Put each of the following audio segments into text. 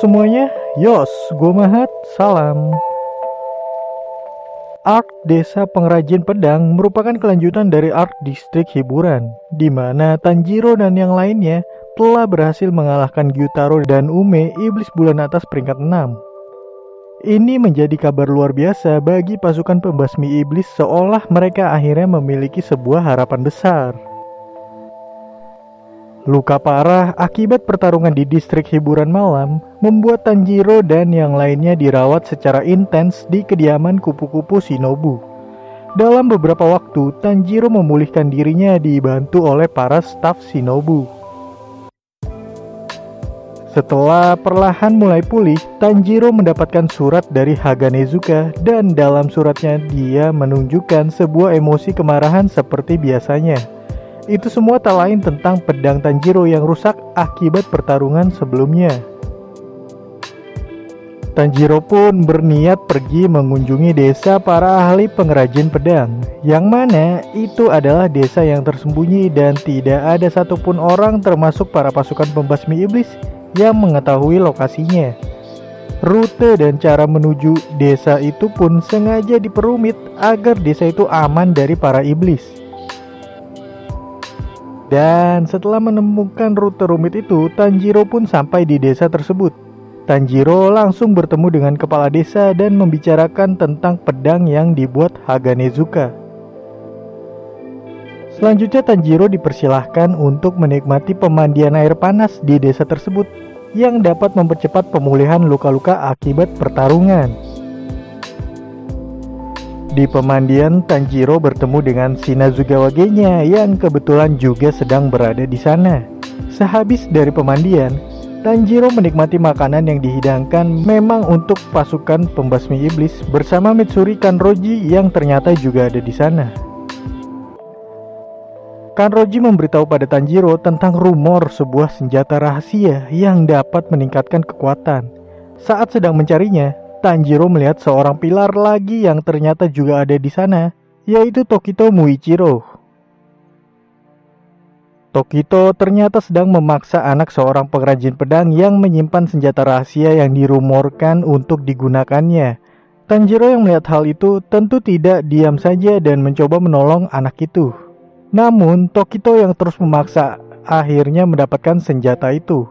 semuanya, Yos, gue Mahat, salam. Ark Desa Pengrajin Pedang merupakan kelanjutan dari Ark Distrik Hiburan, di mana Tanjiro dan yang lainnya telah berhasil mengalahkan Gyutaro dan Ume, iblis bulan atas peringkat 6. Ini menjadi kabar luar biasa bagi pasukan pembasmi iblis, seolah mereka akhirnya memiliki sebuah harapan besar. Luka parah akibat pertarungan di distrik hiburan malam membuat Tanjiro dan yang lainnya dirawat secara intens di kediaman kupu-kupu Shinobu. Dalam beberapa waktu, Tanjiro memulihkan dirinya dibantu oleh para staf Shinobu. Setelah perlahan mulai pulih, Tanjiro mendapatkan surat dari Haganezuka, dan dalam suratnya dia menunjukkan sebuah emosi kemarahan seperti biasanya. Itu semua tak lain tentang pedang Tanjiro yang rusak akibat pertarungan sebelumnya. Tanjiro pun berniat pergi mengunjungi desa para ahli pengrajin pedang, yang mana itu adalah desa yang tersembunyi dan tidak ada satupun orang termasuk para pasukan pembasmi iblis yang mengetahui lokasinya. Rute dan cara menuju desa itu pun sengaja diperumit agar desa itu aman dari para iblis. Dan setelah menemukan rute rumit itu, Tanjiro pun sampai di desa tersebut. Tanjiro langsung bertemu dengan kepala desa dan membicarakan tentang pedang yang dibuat Haganezuka. Selanjutnya Tanjiro dipersilahkan untuk menikmati pemandian air panas di desa tersebut yang dapat mempercepat pemulihan luka-luka akibat pertarungan. Di pemandian, Tanjiro bertemu dengan Shinazugawage-nya yang kebetulan juga sedang berada di sana. Sehabis dari pemandian, Tanjiro menikmati makanan yang dihidangkan memang untuk pasukan pembasmi iblis bersama Mitsuri Kanroji yang ternyata juga ada di sana. Kanroji memberitahu pada Tanjiro tentang rumor sebuah senjata rahasia yang dapat meningkatkan kekuatan. Saat sedang mencarinya, Tanjiro melihat seorang pilar lagi yang ternyata juga ada di sana, yaitu Tokito Muichiro. Tokito ternyata sedang memaksa anak seorang pengrajin pedang yang menyimpan senjata rahasia yang dirumorkan untuk digunakannya. Tanjiro yang melihat hal itu tentu tidak diam saja dan mencoba menolong anak itu. Namun Tokito yang terus memaksa akhirnya mendapatkan senjata itu.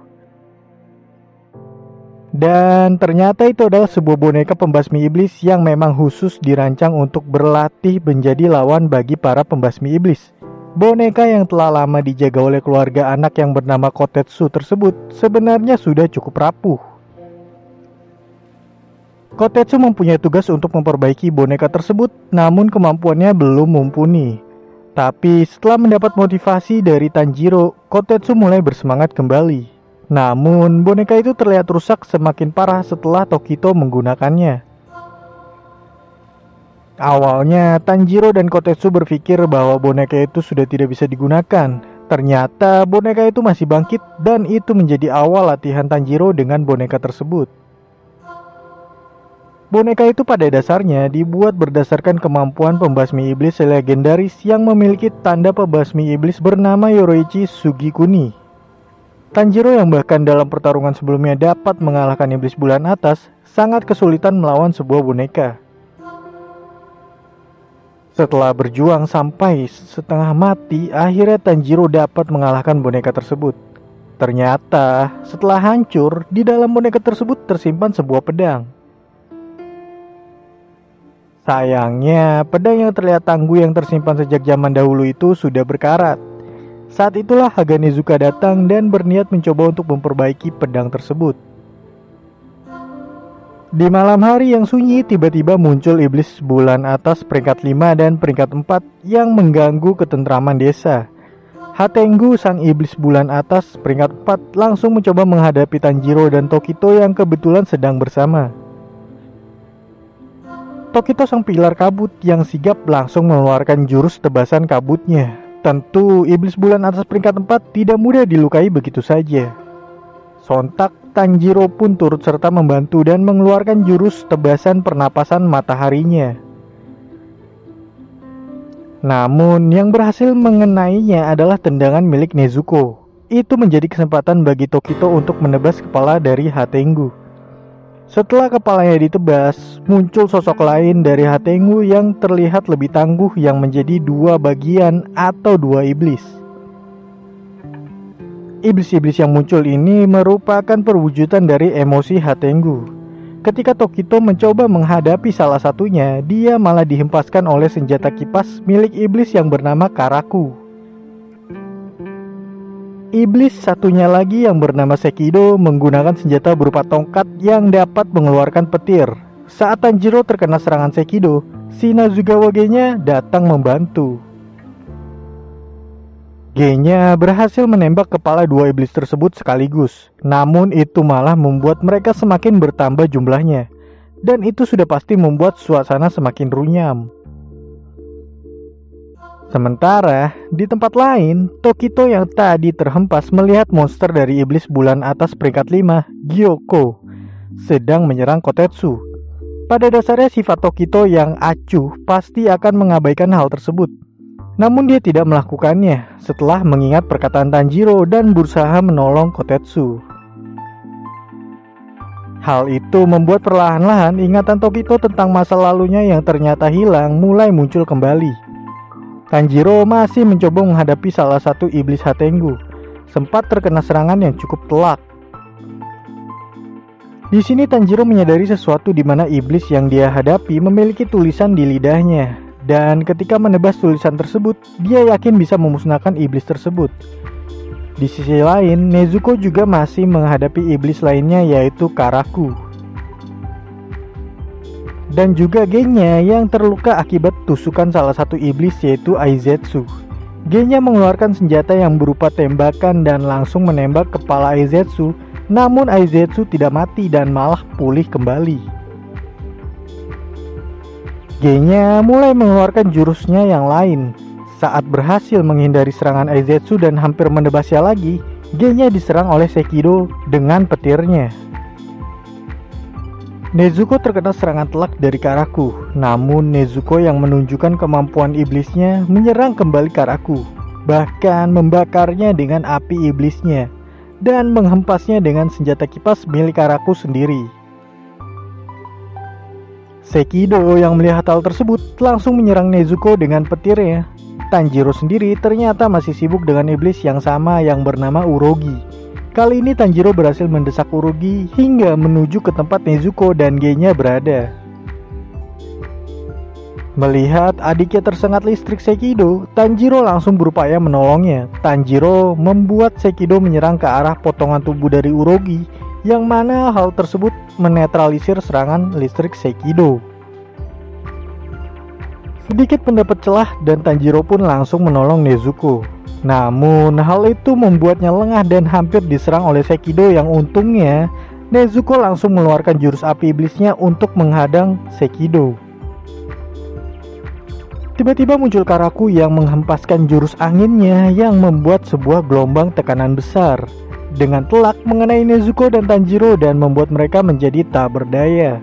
Dan ternyata itu adalah sebuah boneka pembasmi iblis yang memang khusus dirancang untuk berlatih menjadi lawan bagi para pembasmi iblis. Boneka yang telah lama dijaga oleh keluarga anak yang bernama Kotetsu tersebut sebenarnya sudah cukup rapuh. Kotetsu mempunyai tugas untuk memperbaiki boneka tersebut, namun kemampuannya belum mumpuni. Tapi setelah mendapat motivasi dari Tanjiro, Kotetsu mulai bersemangat kembali. Namun, boneka itu terlihat rusak semakin parah setelah Tokito menggunakannya. Awalnya, Tanjiro dan Kotetsu berpikir bahwa boneka itu sudah tidak bisa digunakan. Ternyata, boneka itu masih bangkit dan itu menjadi awal latihan Tanjiro dengan boneka tersebut. Boneka itu pada dasarnya dibuat berdasarkan kemampuan pembasmi iblis legendaris yang memiliki tanda pembasmi iblis bernama Yoroichi Sugikuni. Tanjiro yang bahkan dalam pertarungan sebelumnya dapat mengalahkan iblis bulan atas, sangat kesulitan melawan sebuah boneka. Setelah berjuang sampai setengah mati, akhirnya Tanjiro dapat mengalahkan boneka tersebut. Ternyata, setelah hancur, di dalam boneka tersebut tersimpan sebuah pedang. Sayangnya, pedang yang terlihat tangguh yang tersimpan sejak zaman dahulu itu sudah berkarat. Saat itulah Haganezuka datang dan berniat mencoba untuk memperbaiki pedang tersebut. Di malam hari yang sunyi, tiba-tiba muncul iblis bulan atas peringkat 5 dan peringkat 4 yang mengganggu ketentraman desa. Hatengu, sang iblis bulan atas peringkat 4, langsung mencoba menghadapi Tanjiro dan Tokito yang kebetulan sedang bersama. Tokito, sang pilar kabut yang sigap, langsung mengeluarkan jurus tebasan kabutnya. Tentu iblis bulan atas peringkat 4 tidak mudah dilukai begitu saja. Sontak Tanjiro pun turut serta membantu dan mengeluarkan jurus tebasan pernapasan mataharinya. Namun yang berhasil mengenainya adalah tendangan milik Nezuko. Itu menjadi kesempatan bagi Tokito untuk menebas kepala dari Hatengu. Setelah kepalanya ditebas, muncul sosok lain dari Hatengu yang terlihat lebih tangguh yang menjadi dua bagian atau dua iblis. Iblis-iblis yang muncul ini merupakan perwujudan dari emosi Hatengu. Ketika Tokito mencoba menghadapi salah satunya, dia malah dihempaskan oleh senjata kipas milik iblis yang bernama Karaku. Iblis satunya lagi yang bernama Sekido menggunakan senjata berupa tongkat yang dapat mengeluarkan petir. Saat Tanjiro terkena serangan Sekido, Shinazugawa G-nya datang membantu. G-nya berhasil menembak kepala dua iblis tersebut sekaligus. Namun itu malah membuat mereka semakin bertambah jumlahnya. Dan itu sudah pasti membuat suasana semakin runyam. Sementara, di tempat lain, Tokito yang tadi terhempas melihat monster dari iblis bulan atas peringkat 5, Gyoko, sedang menyerang Kotetsu. Pada dasarnya sifat Tokito yang acuh pasti akan mengabaikan hal tersebut. Namun dia tidak melakukannya setelah mengingat perkataan Tanjiro dan berusaha menolong Kotetsu. Hal itu membuat perlahan-lahan ingatan Tokito tentang masa lalunya yang ternyata hilang mulai muncul kembali. Tanjiro masih mencoba menghadapi salah satu iblis Hatengu, sempat terkena serangan yang cukup telak. Di sini Tanjiro menyadari sesuatu di mana iblis yang dia hadapi memiliki tulisan di lidahnya. Dan ketika menebas tulisan tersebut, dia yakin bisa memusnahkan iblis tersebut. Di sisi lain, Nezuko juga masih menghadapi iblis lainnya yaitu Karaku. Dan juga G-nya yang terluka akibat tusukan salah satu iblis yaitu Aizetsu. G-nya mengeluarkan senjata yang berupa tembakan dan langsung menembak kepala Aizetsu. Namun Aizetsu tidak mati dan malah pulih kembali. G-nya mulai mengeluarkan jurusnya yang lain. Saat berhasil menghindari serangan Aizetsu dan hampir menebasnya lagi, G-nya diserang oleh Sekido dengan petirnya. Nezuko terkena serangan telak dari Karaku. Namun Nezuko yang menunjukkan kemampuan iblisnya menyerang kembali Karaku, bahkan membakarnya dengan api iblisnya dan menghempasnya dengan senjata kipas milik Karaku sendiri. Sekido yang melihat hal tersebut langsung menyerang Nezuko dengan petirnya. Tanjiro sendiri ternyata masih sibuk dengan iblis yang sama yang bernama Urogi. Kali ini Tanjiro berhasil mendesak Urogi hingga menuju ke tempat Nezuko dan G-nya berada. Melihat adiknya tersengat listrik Sekido, Tanjiro langsung berupaya menolongnya. Tanjiro membuat Sekido menyerang ke arah potongan tubuh dari Urogi, yang mana hal tersebut menetralisir serangan listrik Sekido. Sedikit mendapat celah dan Tanjiro pun langsung menolong Nezuko. Namun hal itu membuatnya lengah dan hampir diserang oleh Sekido yang untungnya Nezuko langsung mengeluarkan jurus api iblisnya untuk menghadang Sekido. Tiba-tiba muncul Karaku yang menghempaskan jurus anginnya yang membuat sebuah gelombang tekanan besar dengan telak mengenai Nezuko dan Tanjiro dan membuat mereka menjadi tak berdaya.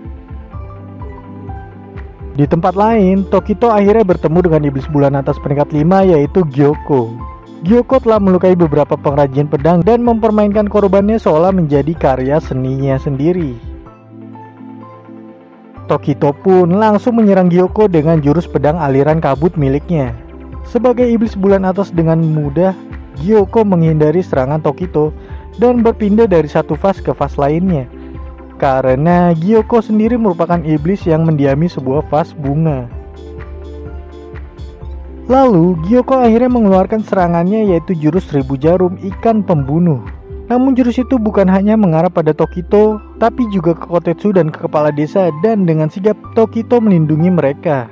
Di tempat lain, Tokito akhirnya bertemu dengan iblis bulan atas peringkat 5 yaitu Gyoko. Gyoko telah melukai beberapa pengrajin pedang dan mempermainkan korbannya seolah menjadi karya seninya sendiri. Tokito pun langsung menyerang Gyoko dengan jurus pedang aliran kabut miliknya. Sebagai iblis bulan atas dengan mudah, Gyoko menghindari serangan Tokito dan berpindah dari satu fase ke fase lainnya. Karena Gyoko sendiri merupakan iblis yang mendiami sebuah vas bunga. Lalu Gyoko akhirnya mengeluarkan serangannya yaitu jurus 1000 jarum ikan pembunuh. Namun jurus itu bukan hanya mengarah pada Tokito, tapi juga ke Kotetsu dan ke kepala desa, dan dengan sigap Tokito melindungi mereka.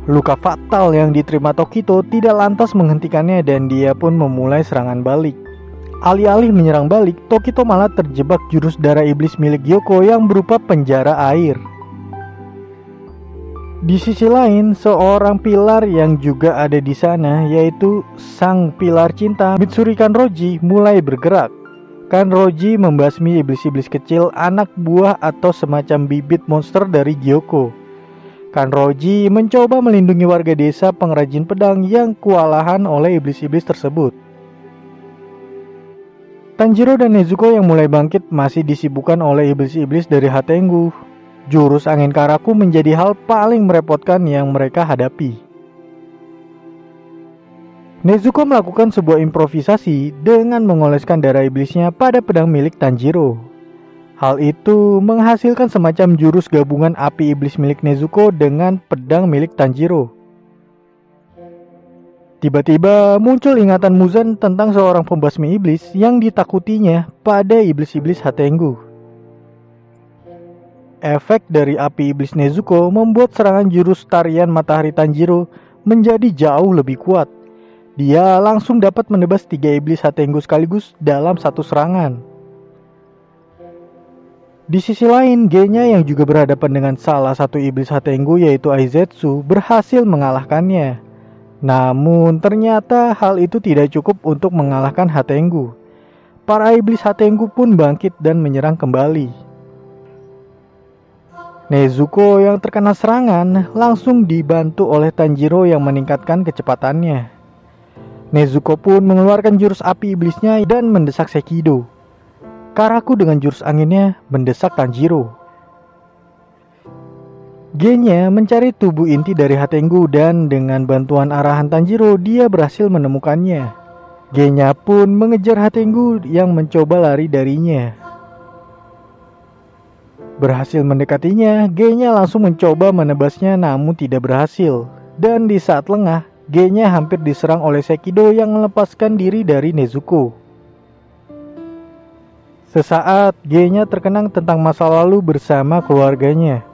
Luka fatal yang diterima Tokito tidak lantas menghentikannya dan dia pun memulai serangan balik. Alih-alih menyerang balik, Tokito malah terjebak jurus darah iblis milik Gyoko yang berupa penjara air. Di sisi lain, seorang pilar yang juga ada di sana, yaitu sang pilar cinta Mitsuri Kanroji, mulai bergerak. Kanroji membasmi iblis-iblis kecil, anak buah atau semacam bibit monster dari Gyoko. Kanroji mencoba melindungi warga desa pengrajin pedang yang kewalahan oleh iblis-iblis tersebut. Tanjiro dan Nezuko yang mulai bangkit masih disibukkan oleh iblis-iblis dari Hatengu. Jurus angin Karaku menjadi hal paling merepotkan yang mereka hadapi. Nezuko melakukan sebuah improvisasi dengan mengoleskan darah iblisnya pada pedang milik Tanjiro. Hal itu menghasilkan semacam jurus gabungan api iblis milik Nezuko dengan pedang milik Tanjiro. Tiba-tiba muncul ingatan Muzan tentang seorang pembasmi iblis yang ditakutinya pada iblis-iblis Hatengu. Efek dari api iblis Nezuko membuat serangan jurus tarian matahari Tanjiro menjadi jauh lebih kuat. Dia langsung dapat menebas 3 iblis Hatengu sekaligus dalam satu serangan. Di sisi lain, Genya yang juga berhadapan dengan salah satu iblis Hatengu yaitu Aizetsu berhasil mengalahkannya. Namun ternyata hal itu tidak cukup untuk mengalahkan Hatengu. Para iblis Hatengu pun bangkit dan menyerang kembali. Nezuko yang terkena serangan langsung dibantu oleh Tanjiro yang meningkatkan kecepatannya. Nezuko pun mengeluarkan jurus api iblisnya dan mendesak Sekido. Karaku dengan jurus anginnya mendesak Tanjiro. Genya mencari tubuh inti dari Hatengu dan dengan bantuan arahan Tanjiro dia berhasil menemukannya. Genya pun mengejar Hatengu yang mencoba lari darinya. Berhasil mendekatinya, Genya langsung mencoba menebasnya namun tidak berhasil. Dan di saat lengah, Genya hampir diserang oleh Sekido yang melepaskan diri dari Nezuko. Sesaat, Genya terkenang tentang masa lalu bersama keluarganya.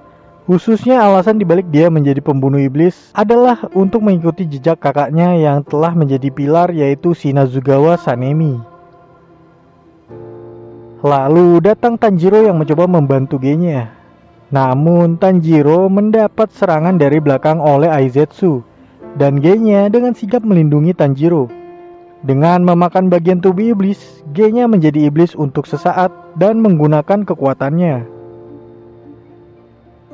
Khususnya alasan dibalik dia menjadi pembunuh iblis adalah untuk mengikuti jejak kakaknya yang telah menjadi pilar yaitu Shinazugawa Sanemi. Lalu datang Tanjiro yang mencoba membantu Genya. Namun Tanjiro mendapat serangan dari belakang oleh Aizetsu dan Genya dengan sigap melindungi Tanjiro. Dengan memakan bagian tubuh iblis, Genya menjadi iblis untuk sesaat dan menggunakan kekuatannya.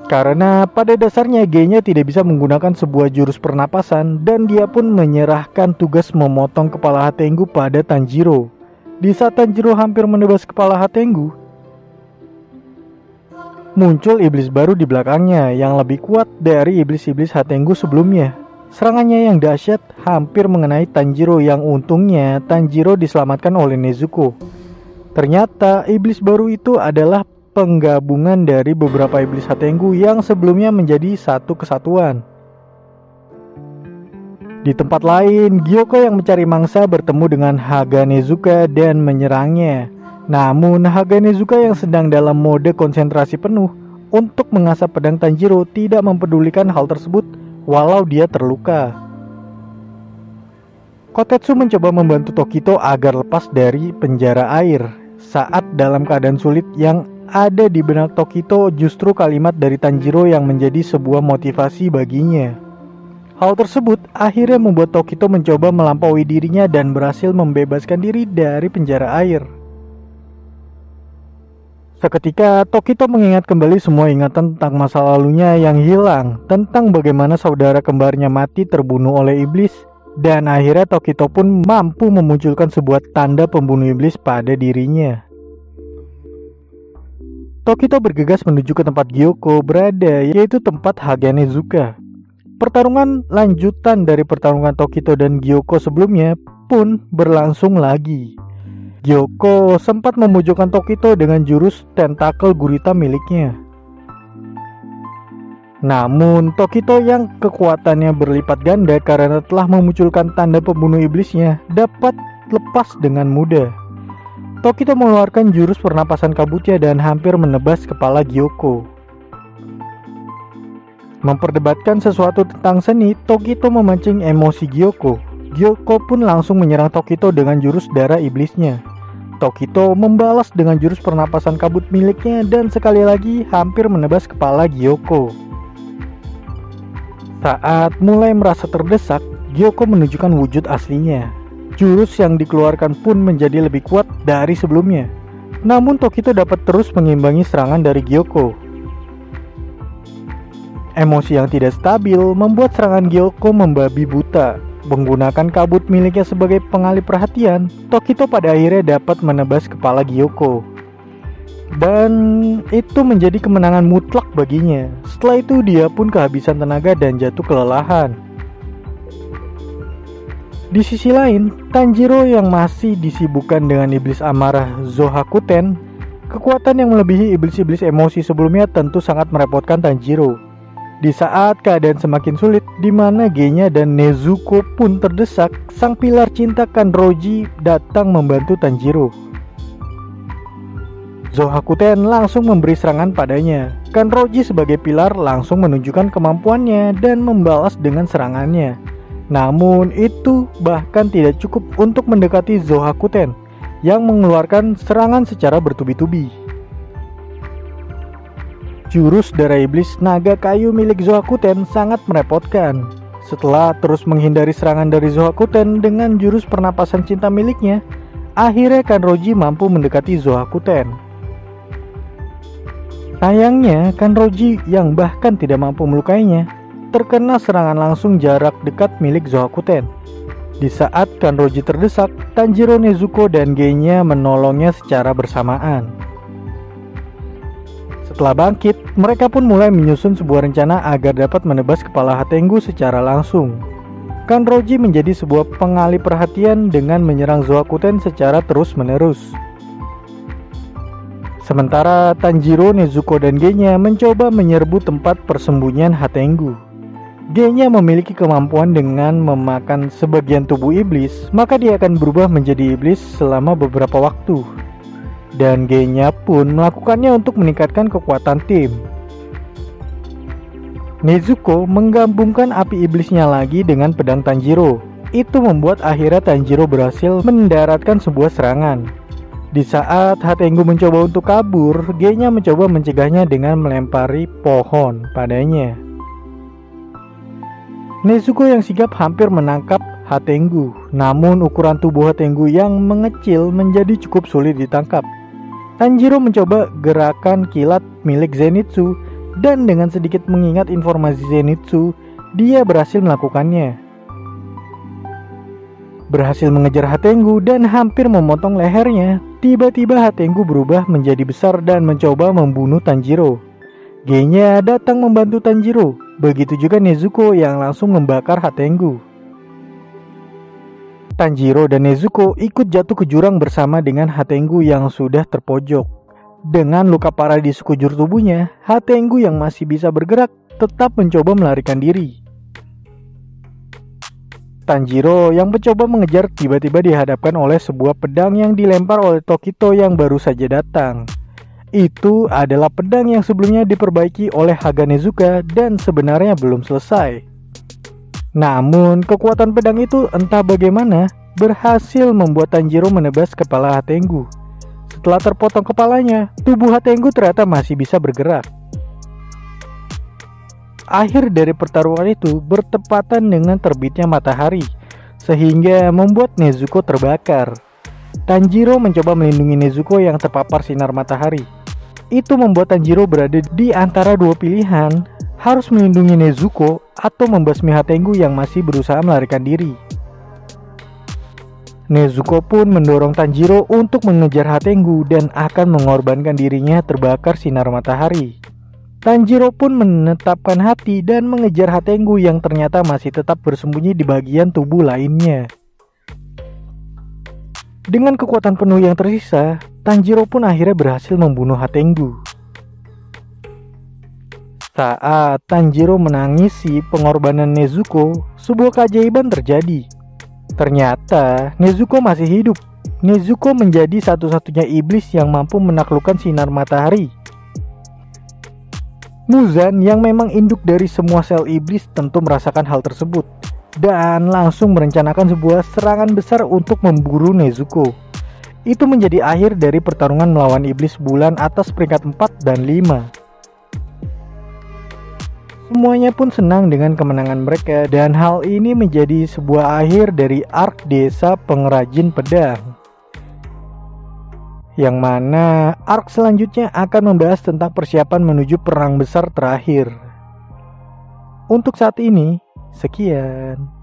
Karena pada dasarnya Genya tidak bisa menggunakan sebuah jurus pernapasan dan dia pun menyerahkan tugas memotong kepala Hatengu pada Tanjiro. Di saat Tanjiro hampir menebas kepala Hatengu, muncul iblis baru di belakangnya yang lebih kuat dari iblis-iblis Hatengu sebelumnya. Serangannya yang dahsyat hampir mengenai Tanjiro yang untungnya Tanjiro diselamatkan oleh Nezuko. Ternyata iblis baru itu adalah penggabungan dari beberapa iblis Hatengu yang sebelumnya menjadi satu kesatuan. Di tempat lain, Gyoko yang mencari mangsa bertemu dengan Haganezuka dan menyerangnya. Namun Haganezuka yang sedang dalam mode konsentrasi penuh untuk mengasah pedang Tanjiro tidak mempedulikan hal tersebut walau dia terluka. Kotetsu mencoba membantu Tokito agar lepas dari penjara air. Saat dalam keadaan sulit yang ada di benak Tokito justru kalimat dari Tanjiro yang menjadi sebuah motivasi baginya. Hal tersebut akhirnya membuat Tokito mencoba melampaui dirinya dan berhasil membebaskan diri dari penjara air. Seketika Tokito mengingat kembali semua ingatan tentang masa lalunya yang hilang, tentang bagaimana saudara kembarnya mati terbunuh oleh iblis, dan akhirnya Tokito pun mampu memunculkan sebuah tanda pembunuh iblis pada dirinya. Tokito bergegas menuju ke tempat Gyoko berada, yaitu tempat Haganezuka. Pertarungan lanjutan dari pertarungan Tokito dan Gyoko sebelumnya pun berlangsung lagi. Gyoko sempat memojokkan Tokito dengan jurus tentakel gurita miliknya. Namun Tokito yang kekuatannya berlipat ganda karena telah memunculkan tanda pembunuh iblisnya dapat lepas dengan mudah. Tokito mengeluarkan jurus pernapasan kabutnya dan hampir menebas kepala Gyoko. Memperdebatkan sesuatu tentang seni, Tokito memancing emosi Gyoko. Gyoko pun langsung menyerang Tokito dengan jurus darah iblisnya. Tokito membalas dengan jurus pernapasan kabut miliknya dan sekali lagi hampir menebas kepala Gyoko. Saat mulai merasa terdesak, Gyoko menunjukkan wujud aslinya. Jurus yang dikeluarkan pun menjadi lebih kuat dari sebelumnya. Namun Tokito dapat terus mengimbangi serangan dari Gyoko. Emosi yang tidak stabil membuat serangan Gyoko membabi buta. Menggunakan kabut miliknya sebagai pengalih perhatian, Tokito pada akhirnya dapat menebas kepala Gyoko. Dan itu menjadi kemenangan mutlak baginya. Setelah itu dia pun kehabisan tenaga dan jatuh kelelahan. Di sisi lain, Tanjiro yang masih disibukkan dengan iblis amarah Zohakuten, kekuatan yang melebihi iblis-iblis emosi sebelumnya tentu sangat merepotkan Tanjiro. Di saat keadaan semakin sulit, di mana Genya dan Nezuko pun terdesak, sang pilar cinta Kanroji datang membantu Tanjiro. Zohakuten langsung memberi serangan padanya. Kanroji sebagai pilar langsung menunjukkan kemampuannya dan membalas dengan serangannya. Namun itu bahkan tidak cukup untuk mendekati Zohakuten yang mengeluarkan serangan secara bertubi-tubi. Jurus darah iblis naga kayu milik Zohakuten sangat merepotkan. Setelah terus menghindari serangan dari Zohakuten dengan jurus pernapasan cinta miliknya, akhirnya Kanroji mampu mendekati Zohakuten. Sayangnya, Kanroji yang bahkan tidak mampu melukainya, terkena serangan langsung jarak dekat milik Zohakuten. Di saat Kanroji terdesak, Tanjiro, Nezuko, dan Genya menolongnya secara bersamaan. Setelah bangkit, mereka pun mulai menyusun sebuah rencana agar dapat menebas kepala Hatengu secara langsung. Kanroji menjadi sebuah pengalih perhatian dengan menyerang Zohakuten secara terus-menerus. Sementara Tanjiro, Nezuko, dan Genya mencoba menyerbu tempat persembunyian Hatengu. Genya memiliki kemampuan dengan memakan sebagian tubuh iblis, maka dia akan berubah menjadi iblis selama beberapa waktu. Dan Genya pun melakukannya untuk meningkatkan kekuatan tim. Nezuko menggabungkan api iblisnya lagi dengan pedang Tanjiro. Itu membuat akhirnya Tanjiro berhasil mendaratkan sebuah serangan. Di saat Hatengu mencoba untuk kabur, Genya mencoba mencegahnya dengan melempari pohon padanya. Nezuko yang sigap hampir menangkap Hatengu, namun ukuran tubuh Hatengu yang mengecil menjadi cukup sulit ditangkap. Tanjiro mencoba gerakan kilat milik Zenitsu, dan dengan sedikit mengingat informasi Zenitsu, dia berhasil melakukannya. Berhasil mengejar Hatengu dan hampir memotong lehernya. Tiba-tiba Hatengu berubah menjadi besar dan mencoba membunuh Tanjiro. Genya datang membantu Tanjiro, begitu juga Nezuko yang langsung membakar Hatengu. Tanjiro dan Nezuko ikut jatuh ke jurang bersama dengan Hatengu yang sudah terpojok. Dengan luka parah di sekujur tubuhnya, Hatengu yang masih bisa bergerak tetap mencoba melarikan diri. Tanjiro yang mencoba mengejar tiba-tiba dihadapkan oleh sebuah pedang yang dilempar oleh Tokito yang baru saja datang. Itu adalah pedang yang sebelumnya diperbaiki oleh Haganezuka dan sebenarnya belum selesai. Namun kekuatan pedang itu entah bagaimana berhasil membuat Tanjiro menebas kepala Hatengu. Setelah terpotong kepalanya, tubuh Hatengu ternyata masih bisa bergerak. Akhir dari pertarungan itu bertepatan dengan terbitnya matahari, sehingga membuat Nezuko terbakar. Tanjiro mencoba melindungi Nezuko yang terpapar sinar matahari. Itu membuat Tanjiro berada di antara dua pilihan, harus melindungi Nezuko atau membasmi Hatengu yang masih berusaha melarikan diri. Nezuko pun mendorong Tanjiro untuk mengejar Hatengu dan akan mengorbankan dirinya terbakar sinar matahari. Tanjiro pun menetapkan hati dan mengejar Hatengu yang ternyata masih tetap bersembunyi di bagian tubuh lainnya. Dengan kekuatan penuh yang tersisa, Tanjiro pun akhirnya berhasil membunuh Hatengu. Saat Tanjiro menangisi pengorbanan Nezuko, sebuah keajaiban terjadi. Ternyata Nezuko masih hidup. Nezuko menjadi satu-satunya iblis yang mampu menaklukkan sinar matahari. Muzan yang memang induk dari semua sel iblis tentu merasakan hal tersebut dan langsung merencanakan sebuah serangan besar untuk memburu Nezuko. Itu menjadi akhir dari pertarungan melawan iblis bulan atas peringkat 4 dan 5. Semuanya pun senang dengan kemenangan mereka dan hal ini menjadi sebuah akhir dari arc desa pengrajin pedang. Yang mana arc selanjutnya akan membahas tentang persiapan menuju perang besar terakhir. Untuk saat ini, sekian.